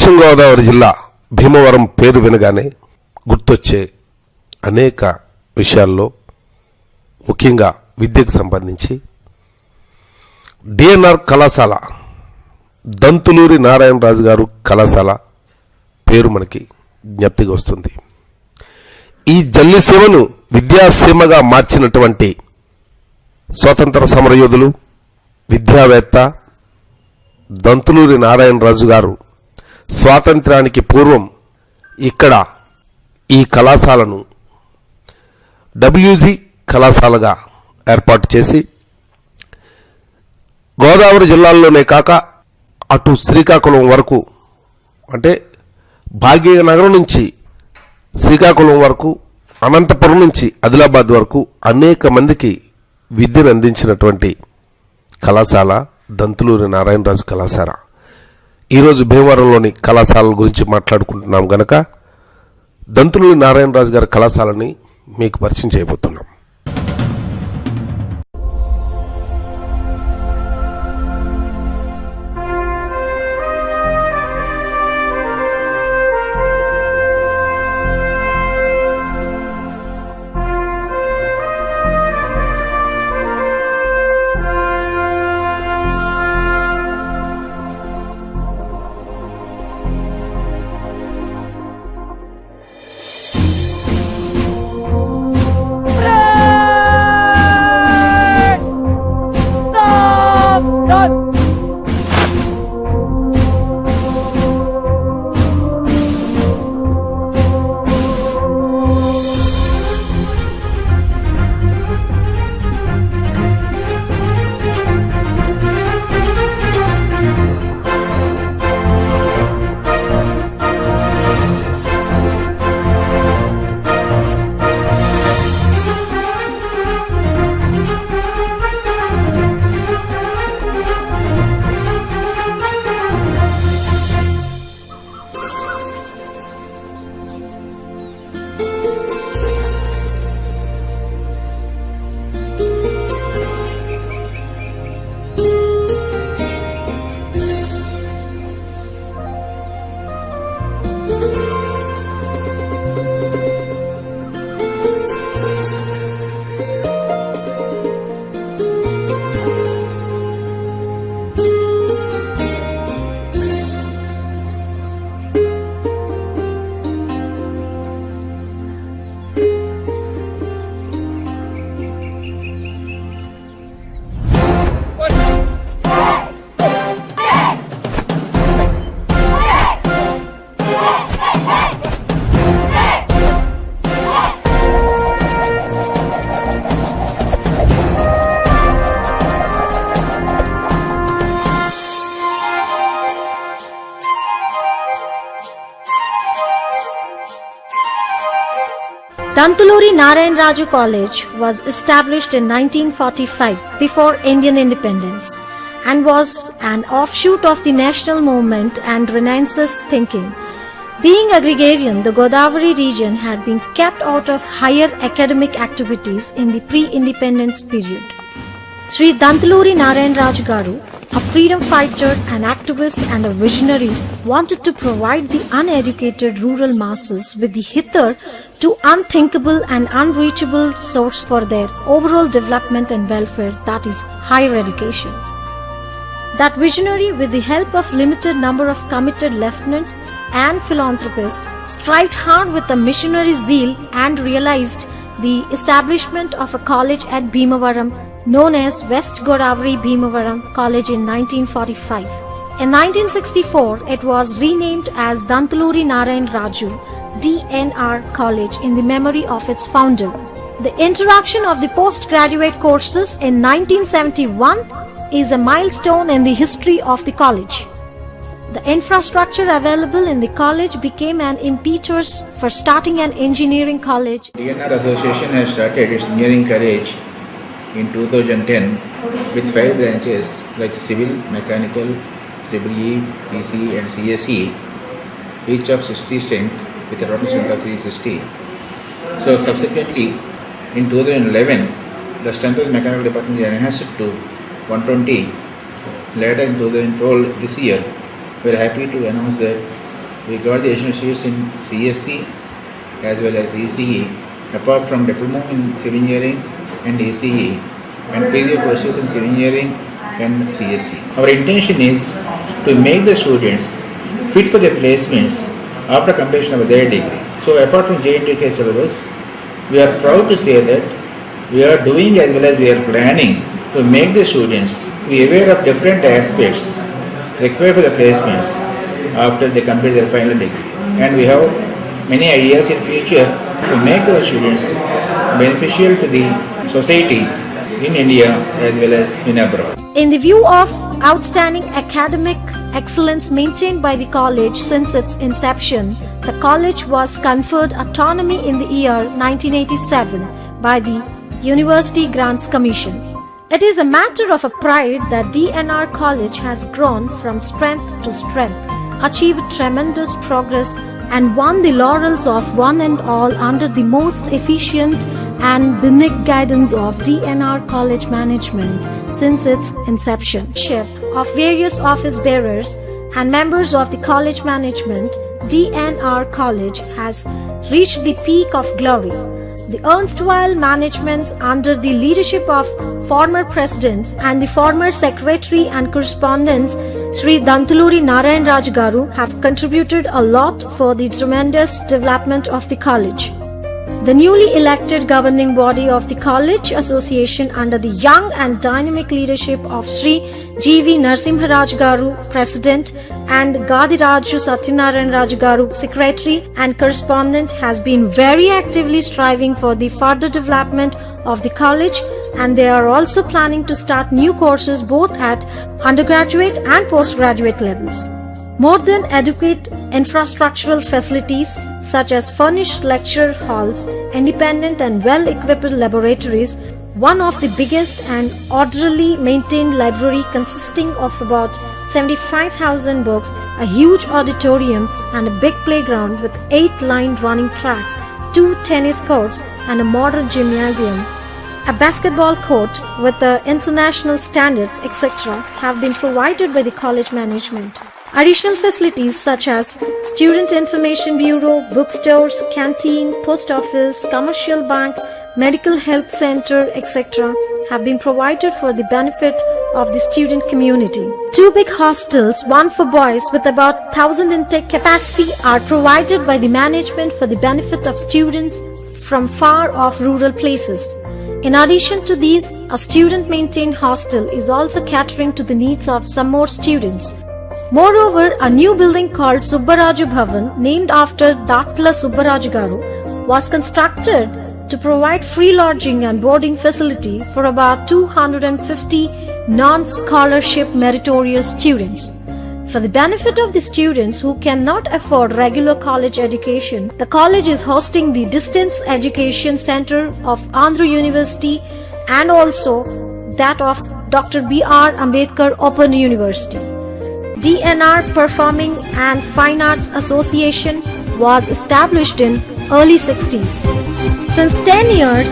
పశ్చిమ గోదావరి జిల్లా భీమవరం పేరు వినగానే గుర్తొచ్చే అనేక విషయాల్లో ముఖ్యంగా విద్యకు సంబంధించి డిఎన్ఆర్ కళాశాల దంతులూరి నారాయణరాజు గారు కళాశాల పేరు మనకి జ్ఞప్తికి వస్తుంది. ఈ జల్లిసీమను విద్యాసీమగా మార్చినటువంటి స్వాతంత్ర సమరయోధులు, విద్యావేత్త దంతులూరి నారాయణరాజు గారు స్వాతంత్ర్యానికి పూర్వం ఇక్కడ ఈ కళాశాలను డబ్ల్యూజీ కళాశాలగా ఏర్పాటు చేసి గోదావరి జిల్లాల్లోనే కాక అటు శ్రీకాకుళం వరకు, అంటే భాగ్యనగరం నుంచి శ్రీకాకుళం వరకు, అనంతపురం నుంచి ఆదిలాబాద్ వరకు అనేక మందికి విద్యను అందించినటువంటి కళాశాల దంతులూరి నారాయణరాజు కళాశాల. ఈరోజు భీమవరంలోని కళాశాలల గురించి మాట్లాడుకుంటున్నాం గనక దంతులూరి నారాయణరాజు గారి కళాశాలని మీకు పరిచయం చేయబోతున్నాం. Dantuluri Narayanraju College was established in 1945 before Indian independence and was an offshoot of the national movement and Renaissance thinking. Being agrarian, the Godavari region had been kept out of higher academic activities in the pre-independence period. Sri Dantuluri Narayanraju Garu, a freedom fighter, an activist and a visionary, wanted to provide the uneducated rural masses with the hither to unthinkable and unreachable source for their overall development and welfare, that is higher education. That visionary, with the help of limited number of committed lieutenants and philanthropists, strived hard with a missionary zeal and realized the establishment of a college at Bhimavaram known as West Godavari Bhimavaram College in 1945. In 1964, it was renamed as Dantuluri Narayanraju DNR College in the memory of its founder. The introduction of the postgraduate courses in 1971 is a milestone in the history of the college. The infrastructure available in the college became an impetus for starting an engineering college. DNR Association has started its engineering college in 2010 with 5 branches like Civil, Mechanical, EE, PC and CSE, each of 60 strength with a total strength of 360. So subsequently in 2011 the strength of the mechanical department is enhanced to 120. Later in 2012 this year we are happy to announce that we got the additional seats in CSC as well as ECE, apart from diploma in civil engineering and ECE and 3-year courses in civil engineering and CSC. Our intention is to make the students fit for their placements after completion of their degree. So apart from JNDK syllabus, we are proud to say that we are doing as well as we are planning to make the students be aware of different aspects required for the placements after they complete their final degree. And we have many ideas in future to make our students beneficial to the society in India as well as in abroad. In the view of outstanding academic excellence maintained by the college since its inception, the college was conferred autonomy in the year 1987 by the University Grants Commission. It is a matter of a pride that DNR College has grown from strength to strength, achieved tremendous progress, and won the laurels of one and all under the most efficient and benign guidance of DNR College management since its inception. Of various office bearers and members of the college management, DNR College has reached the peak of glory. The erstwhile managements under the leadership of former presidents and the former secretary and correspondents Sri Dantuluri Narayan Raju Garu have contributed a lot for the tremendous development of the college. The newly elected governing body of the college association under the young and dynamic leadership of Sri G.V. Narasimha Raju Garu, President, and Gadiraju Satyanarayan Raju Garu, Secretary and Correspondent, has been very actively striving for the further development of the college, and they are also planning to start new courses both at undergraduate and postgraduate levels. More than adequate infrastructural facilities such as furnished lecture halls, independent and well-equipped laboratories, one of the biggest and orderly maintained library consisting of about 75,000 books, a huge auditorium and a big playground with 8-line running tracks, 2 tennis courts and a modern gymnasium, a basketball court with the international standards, etc. have been provided by the college management. Additional facilities such as Student Information Bureau, bookstores, canteen, post office, commercial bank, medical health center, etc. have been provided for the benefit of the student community. 2 big hostels, one for boys with about 1,000 intake capacity, are provided by the management for the benefit of students from far off rural places. In addition to these, a student-maintained hostel is also catering to the needs of some more students. Moreover, a new building called Subbaraju Bhavan, named after Datla Subbaraju Garu, was constructed to provide free lodging and boarding facility for about 250 non-scholarship meritorious students. For the benefit of the students who cannot afford regular college education, the college is hosting the Distance Education Center of Andhra University and also that of Dr. B.R. Ambedkar Open University. DNR Performing and Fine Arts Association was established in early 60s. Since 10 years,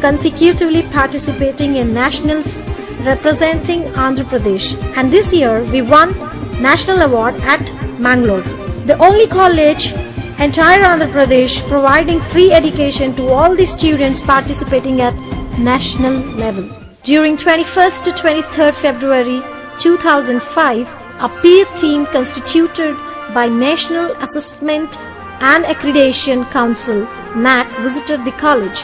consecutively participating in nationals representing Andhra Pradesh, and this year we won National Award at Mangalore. The only college entire Andhra Pradesh providing free education to all the students participating at national level. During 21st to 23rd February 2005, a peer team constituted by National Assessment and Accreditation Council (NAC) visited the college.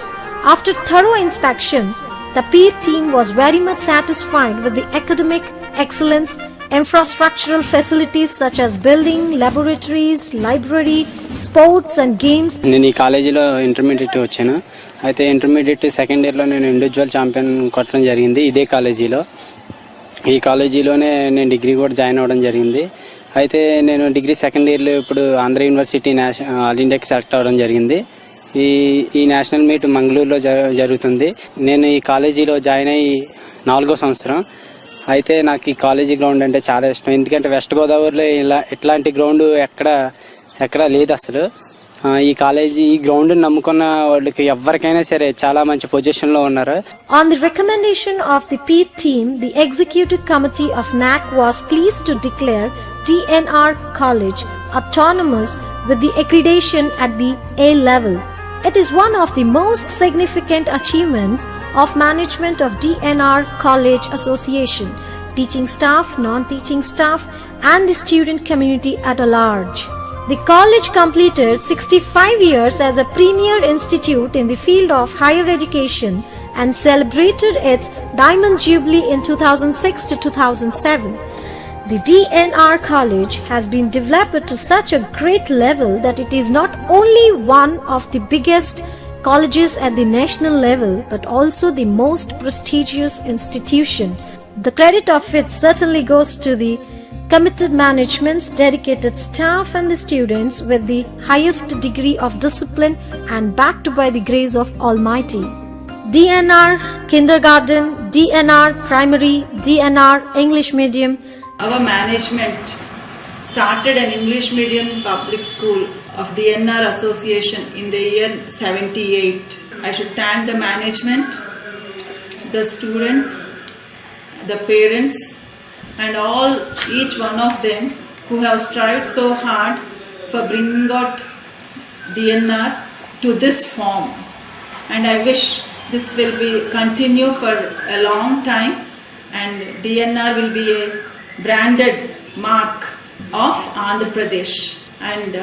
After thorough inspection, the peer team was very much satisfied with the academic excellence, infrastructural facilities such as building, laboratories, library, sports and games. నేను ఈ కాలేజీలో intermediate వచ్చాను. అయితే intermediate second ఇయర్లో నేను individual champion కొట్టడం జరిగింది ఇదే కాలేజీలో. ఈ కాలేజీలోనే నేను డిగ్రీ కూడా జాయిన్ అవ్వడం జరిగింది. అయితే నేను డిగ్రీ సెకండ్ ఇయర్లో ఇప్పుడు ఆంధ్ర యూనివర్సిటీ ఆల్ ఇండియాకి సెలెక్ట్ అవ్వడం జరిగింది. ఈ నేషనల్ మీట్ మంగళూరులో జరుగుతుంది. నేను ఈ కాలేజీలో జాయిన్ అయ్యి 4వ సంవత్సరం. అయితే నాకు ఈ కాలేజీ గ్రౌండ్ అంటే చాలా ఇష్టం. ఎందుకంటే వెస్ట్ గోదావరిలో ఇట్లాంటి గ్రౌండ్ ఎక్కడ లేదు అసలు. ఈ కాలేజీ ఈ గ్రౌండ్ నమ్ముకున్న వాళ్ళకి ఎవరికైనా సరే చాలా మంచి పొజిషన్ లో ఉన్నారు. On the recommendation of the peer team, the executive committee of NAC was pleased to declare DNR College autonomous with the accreditation at the A level. It is one of the most significant achievements of management of DNR College Association, teaching staff, non-teaching staff, and the student community at large. The college completed 65 years as a premier institute in the field of higher education and celebrated its Diamond Jubilee in 2006 to 2007. The DNR College has been developed to such a great level that it is not only one of the biggest colleges at the national level but also the most prestigious institution. The credit of it certainly goes to the committed management's dedicated staff and the students with the highest degree of discipline and backed by the grace of Almighty. DNR Kindergarten, DNR Primary, DNR English Medium. Our management started an English medium public school of DNR Association in the year 78. I should thank the management, the students, the parents, and each one of them who have strived so hard for bringing out DNR to this form. And I wish this will be continue for a long time, and DNR will be a branded mark of Andhra Pradesh. And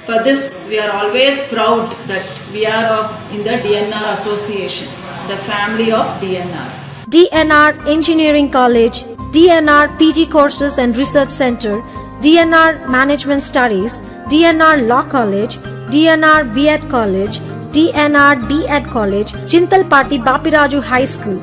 for this we are always proud that we are in the DNR Association, the family of DNR. DNR Engineering College, DNR PG Courses and Research Center, DNR Management Studies, DNR Law College, DNR B.Ed College, DNR D.Ed College, Chintalpati Bapiraju High School.